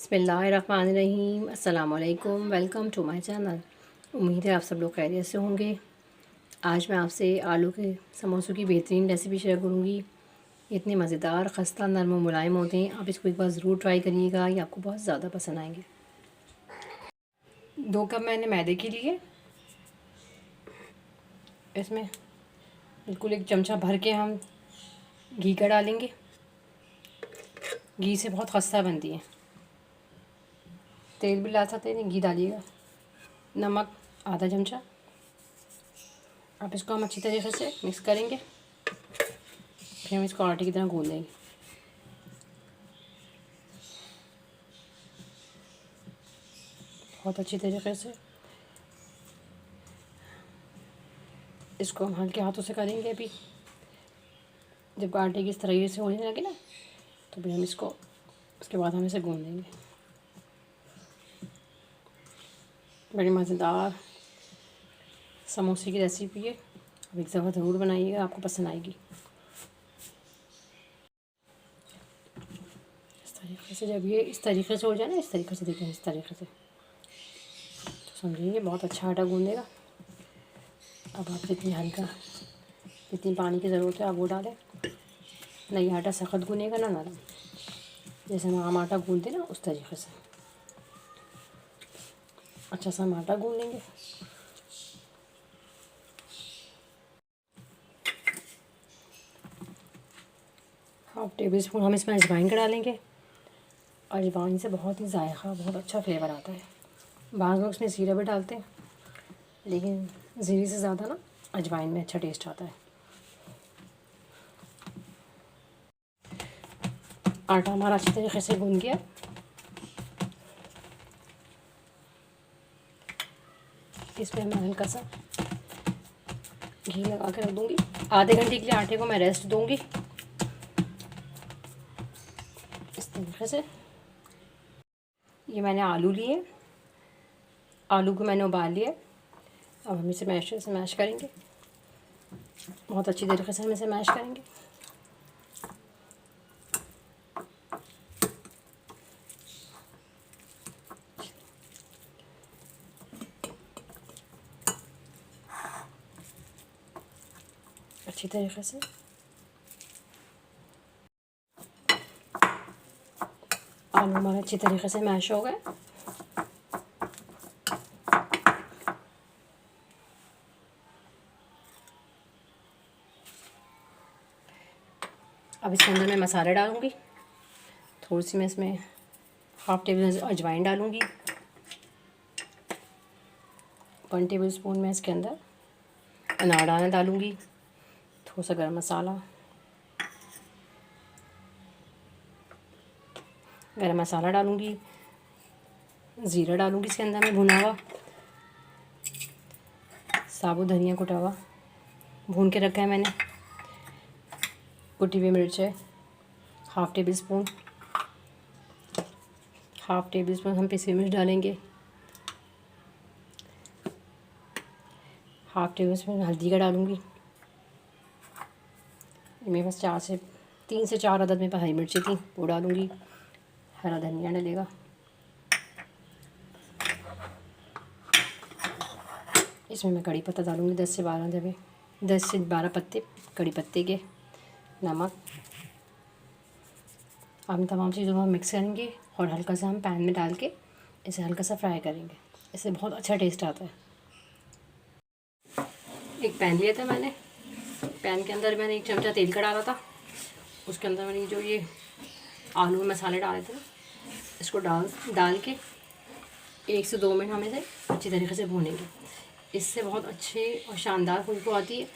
बिस्मिल्लाहिर्रहमानिर्रहीम। अस्सलामुअलैकुम। Welcome to my channel. उम्मीद है आप सब लोग खैरियत से होंगे। आज मैं आपसे आलू के समोसों की बेहतरीन रेसिपी शेयर करूँगी। इतने मज़ेदार, खस्ता, नरम और मुलायम होते हैं। आप इसको एक बार ज़रूर ट्राई करिएगा, ये आपको बहुत ज़्यादा पसंद आएंगे। 2 कप मैंने मैदे के लिए, इसमें बिल्कुल 1 चमचा भर के हम घी का डालेंगे। घी से बहुत खस्ता बनती है। तेल भी डाल सकते हैं, घी डालिएगा। नमक आधा चमचा। अब इसको हम अच्छी तरीके से मिक्स करेंगे, फिर हम इसको आटे की तरह गूंद लेंगे। बहुत अच्छी तरीके से इसको हम हल्के हाथों से करेंगे। अभी जब आटे की इस तरह से होने लगे ना, तो फिर हम इसको, उसके बाद हम इसे गूंद देंगे। बड़ी मज़ेदार समोसे की रेसिपी है। अब एक दफ़ा ज़रूर बनाइएगा, आपको पसंद आएगी। इस तरीके से जब ये इस तरीके से हो जाए ना, इस तरीके से देखें, इस तरीके से, तो समझिए बहुत अच्छा आटा गूंदेगा। अब आप जितनी पानी की ज़रूरत है आप वो डालें। ना ये आटा सख्त गूनेगा ना नरम, जैसे हम आम आटा गूंदते ना उस तरीके से अच्छा सा हम आटा गूंद लेंगे। हाफ टेबल स्पून हम इसमें अजवाइन का डालेंगे। अजवाइन से बहुत ही जायका, बहुत अच्छा फ्लेवर आता है। बाज़ लोग इसमें ज़ीरा भी डालते हैं, लेकिन ज़ीरे से ज़्यादा ना अजवाइन में अच्छा टेस्ट आता है। आटा हमारा अच्छी तरीके से गूंद गया। इसमें मैं हल्का सा घी लगा के रख दूँगी। आधे घंटे के लिए आटे को मैं रेस्ट दूँगी। इस तरीके से ये मैंने आलू लिए, आलू को मैंने उबाल लिया। अब हम इसे मैशर से मैश करेंगे। बहुत अच्छी तरीके से हम इसे मैश करेंगे। अच्छी तरीके से आलू हमारे अच्छी तरीके से मैश हो गए। अब इसके अंदर मैं मसाले डालूँगी। थोड़ी सी मैं इसमें हाफ टेबल अजवाइन डालूँगी। 1 टेबल स्पून मैं इसके अंदर अनारदाना डालूँगी। थोड़ा सा गरम मसाला डालूँगी। ज़ीरा डालूँगी इसके अंदर मैं भुना हुआ। साबुत धनिया कुटा हुआ भून के रखा है मैंने। कुटी हुई मिर्च है हाफ टेबल स्पून हम पिसी मिर्च डालेंगे। हाफ टेबल स्पून हल्दी का डालूँगी। मेरे पास 3 से 4 अदद मेरे पास हरी मिर्ची थी, वो डालूँगी। हरा धनिया डलेगा। इसमें मैं कड़ी पत्ता डालूँगी 10 से 12 पत्ते कड़ी पत्ते के। नमक। हम तमाम चीज़ों को मिक्स करेंगे और हल्का सा हम पैन में डाल के इसे हल्का सा फ्राई करेंगे। इससे बहुत अच्छा टेस्ट आता है। एक पैन लिया था मैंने, पैन के अंदर मैंने 1 चमचा तेल का डाला था। उसके अंदर मैंने जो ये आलू में मसाले डाले थे, इसको डाल के 1 से 2 मिनट हम इसे अच्छी तरीके से भूनेंगे। इससे बहुत अच्छी और शानदार खुशबू आती है।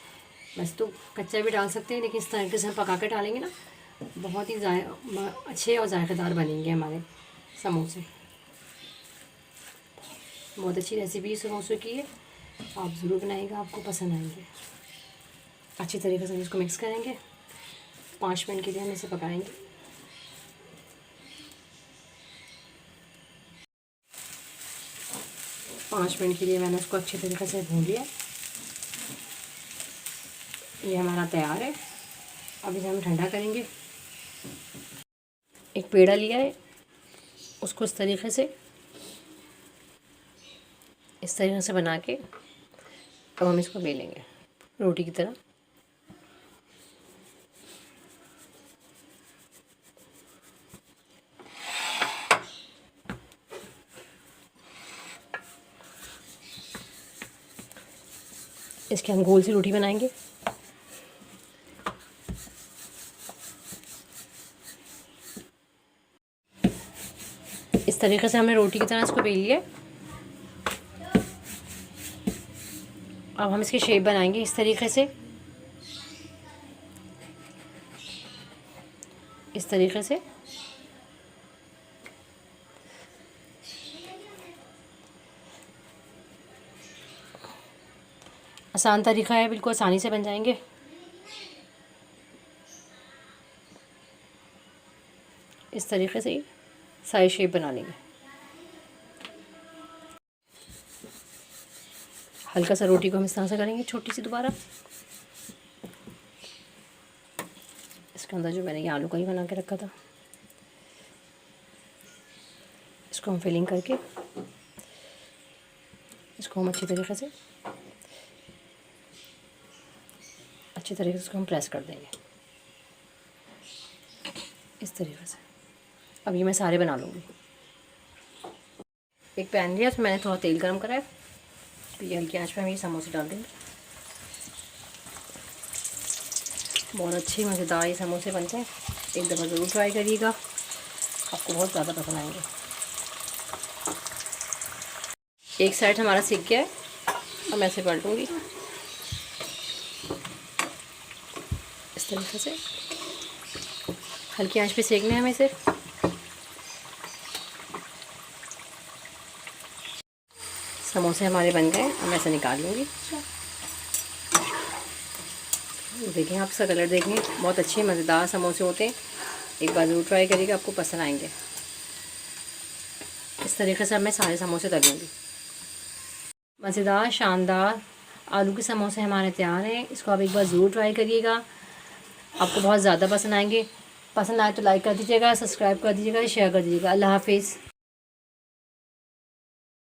वैसे तो कच्चा भी डाल सकते हैं, लेकिन इस तरीके से हम पका के डालेंगे ना, बहुत ही अच्छे और जायकेदार बनेंगे हमारे समोसे। बहुत अच्छी रेसिपी समोसे की है, आप ज़रूर बनाइएगा, आपको पसंद आएंगे। अच्छी तरीके से इसको मिक्स करेंगे। 5 मिनट के लिए हम इसे पकाएंगे। पाँच मिनट के लिए मैंने उसको अच्छी तरीके से भून लिया। ये हमारा तैयार है। अब इसे हम ठंडा करेंगे। एक पेड़ा लिया है, उसको इस तरीके से बना के अब हम इसको बेलेंगे रोटी की तरह। इसके हम गोल सी रोटी बनाएंगे। इस तरीके से हमने रोटी की तरह इसको बेल लिया। अब हम इसकी शेप बनाएंगे इस तरीके से, इस तरीके से। आसान तरीका है, बिल्कुल आसानी से बन जाएंगे। इस तरीके से ही सारी शेप बना लेंगे। हल्का सा रोटी को हम इस तरह से करेंगे छोटी सी दोबारा। इसके अंदर जो मैंने ये आलू का ही बना के रखा था, इसको हम फिलिंग करके इसको हम अच्छी तरीके से इसको हम प्रेस कर देंगे इस तरीके से। अब ये मैं सारे बना लूँगी। एक पैन लिया, तो मैंने थोड़ा तेल गरम करा है, तो ये हल्की आंच पे हम ये समोसे डाल देंगे। बहुत अच्छे मज़ेदार ये समोसे बनते हैं, एक दफ़ा ज़रूर ट्राई करिएगा, आपको बहुत ज़्यादा पसंद आएंगे। एक साइड हमारा सीख गया है, अब मैं इसे पलटूँगी इस तरीके से। हल्की आंच पे सेकना है हमें इसे। समोसे हमारे बन गए, अब मैं इसे निकाल लूँगी। देखिए, आप इसका कलर देखें, बहुत अच्छे मज़ेदार समोसे होते हैं, एक बार ज़रूर ट्राई करिएगा, आपको पसंद आएंगे। इस तरीके से अब मैं सारे समोसे तलूँगी। मज़ेदार शानदार आलू के समोसे हमारे तैयार हैं। इसको आप एक बार ज़रूर ट्राई करिएगा, आपको बहुत ज़्यादा पसंद आएंगे। पसंद आए तो लाइक कर दीजिएगा, सब्सक्राइब कर दीजिएगा, शेयर कर दीजिएगा। अल्लाह हाफिज़।